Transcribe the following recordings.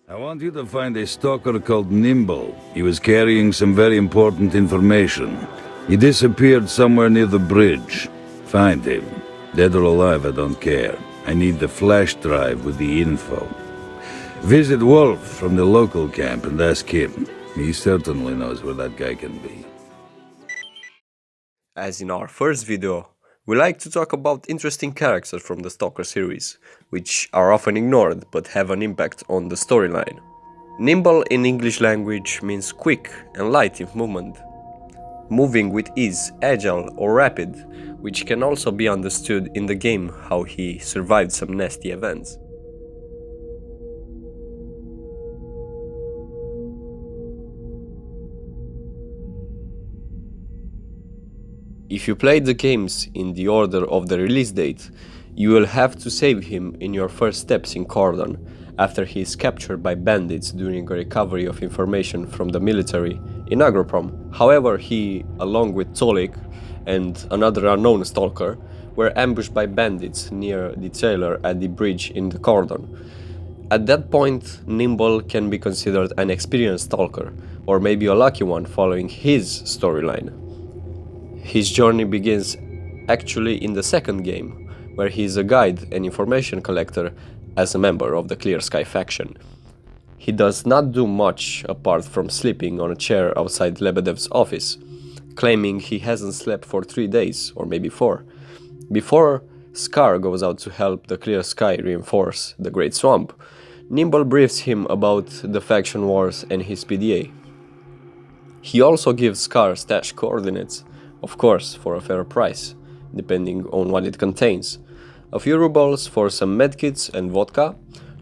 I want you to find a stalker called Nimble. He was carrying some very important information. He disappeared somewhere near the bridge. Find him. Dead or alive, I don't care. I need the flash drive with the info. Visit Wolf from the local camp and ask him. He certainly knows where that guy can be. As in our first video, we like to talk about interesting characters from the S.T.A.L.K.E.R series, which are often ignored but have an impact on the storyline. Nimble in English language means quick and light in movement, moving with ease, agile or rapid, which can also be understood in the game how he survived some nasty events. If you played the games in the order of the release date, you will have to save him in your first steps in Cordon, after he is captured by bandits during a recovery of information from the military in Agroprom. However, he, along with S.T.A.L.K.E.R and another unknown stalker, were ambushed by bandits near the Taylor at the bridge in the Cordon. At that point, Nimble can be considered an experienced stalker, or maybe a lucky one following his storyline. His journey begins actually in the second game, where he is a guide and information collector as a member of the Clear Sky faction. He does not do much apart from sleeping on a chair outside Lebedev's office, claiming he hasn't slept for 3 days, or maybe 4. Before S.T.A.L.K.E.R goes out to help the Clear Sky reinforce the Great Swamp, Nimble briefs him about the faction wars and his PDA. He also gives S.T.A.L.K.E.R stash coordinates, of course for a fair price, depending on what it contains. A few rubles for some medkits and vodka,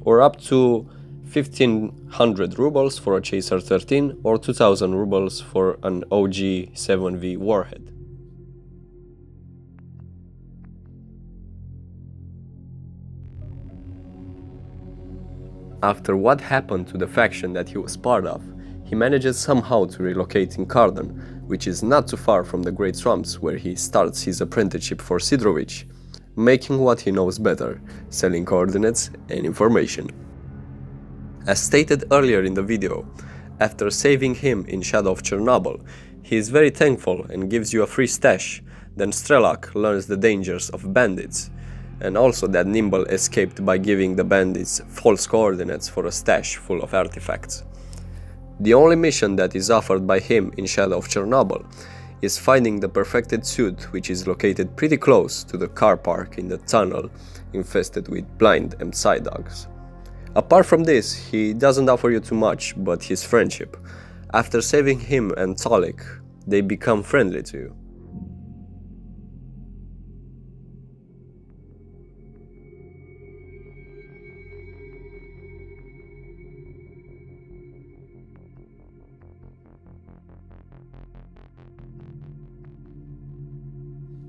or up to 1500 rubles for a Chaser 13 or 2000 rubles for an OG 7V warhead. After what happened to the faction that he was part of, he manages somehow to relocate in Cordon, which is not too far from the Great Swamps, where he starts his apprenticeship for Sidorovich, making what he knows better, selling coordinates and information. As stated earlier in the video, after saving him in shadow of Chernobyl, he is very thankful and gives you a free stash. Then S.T.A.L.K.E.R learns the dangers of bandits, and also that Nimble escaped by giving the bandits false coordinates for a stash full of artifacts. The only mission that is offered by him in shadow of Chernobyl is finding the perfected suit, which is located pretty close to the car park in the tunnel infested with blind and side dogs. Apart from this, he doesn't offer you too much but his friendship. After saving him and S.T.A.L.K.E.R, they become friendly to you.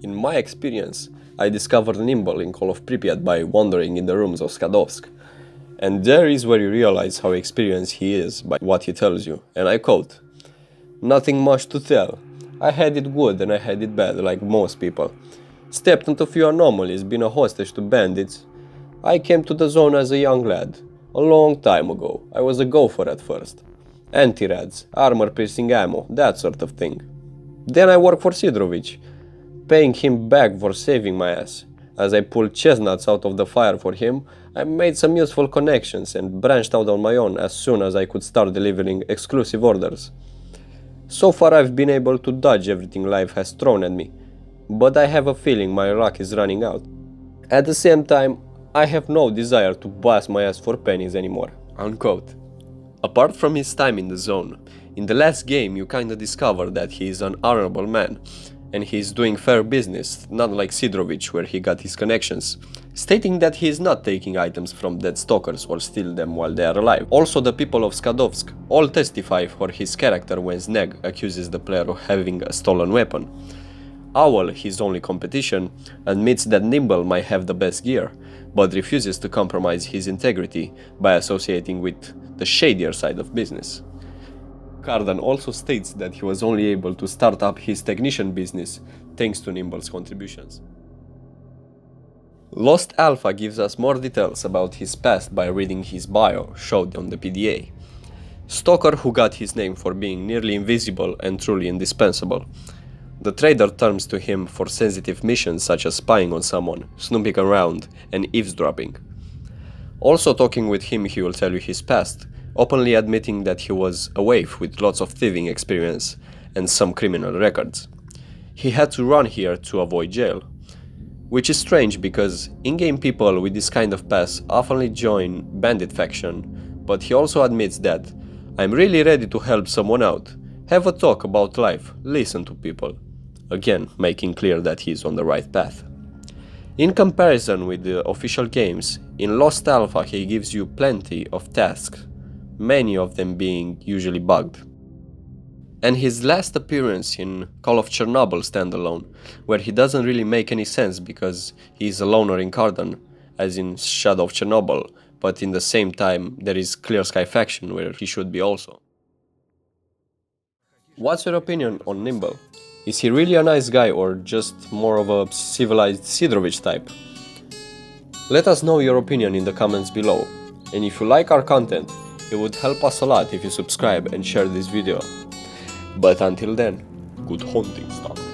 In my experience, I discovered Nimble in Call of Pripyat by wandering in the rooms of Skadovsk. And there is where you realize how experienced he is by what he tells you, and I quote, "Nothing much to tell. I had it good and I had it bad, like most people. Stepped into a few anomalies, been a hostage to bandits. I came to the zone as a young lad, a long time ago. I was a gopher at first. Anti-rads, armor-piercing ammo, that sort of thing. Then I worked for Sidorovich, paying him back for saving my ass. As I pulled chestnuts out of the fire for him, I made some useful connections and branched out on my own as soon as I could start delivering exclusive orders. So far I've been able to dodge everything life has thrown at me, but I have a feeling my luck is running out. At the same time, I have no desire to bust my ass for pennies anymore." Unquote. Apart from his time in the zone, in the last game you kinda discover that he is an honorable man, and he is doing fair business, not like Sidorovich where he got his connections, stating that he is not taking items from dead stalkers or steal them while they are alive. Also, the people of Skadovsk all testify for his character when Sneg accuses the player of having a stolen weapon. Owl, his only competition, admits that Nimble might have the best gear, but refuses to compromise his integrity by associating with the shadier side of business. Cardan also states that he was only able to start up his technician business thanks to Nimble's contributions. Lost Alpha gives us more details about his past by reading his bio, showed on the PDA. Stalker who got his name for being nearly invisible and truly indispensable. The trader turns to him for sensitive missions such as spying on someone, snooping around, and eavesdropping. Also talking with him he will tell you his past, openly admitting that he was a waif with lots of thieving experience and some criminal records. He had to run here to avoid jail. Which is strange because in-game people with this kind of past often join bandit faction, but he also admits that I'm really ready to help someone out, have a talk about life, listen to people. Again, making clear that he's on the right path. In comparison with the official games, in Lost Alpha he gives you plenty of tasks, many of them being usually bugged. And his last appearance in Call of Chernobyl standalone, where he doesn't really make any sense because he's a loner in Cardon, as in Shadow of Chernobyl, but in the same time there is Clear Sky faction where he should be also. What's your opinion on Nimble? Is he really a nice guy or just more of a civilized Sidorovich type? Let us know your opinion in the comments below, and if you like our content, it would help us a lot if you subscribe and share this video. But until then, good hunting, Stalker.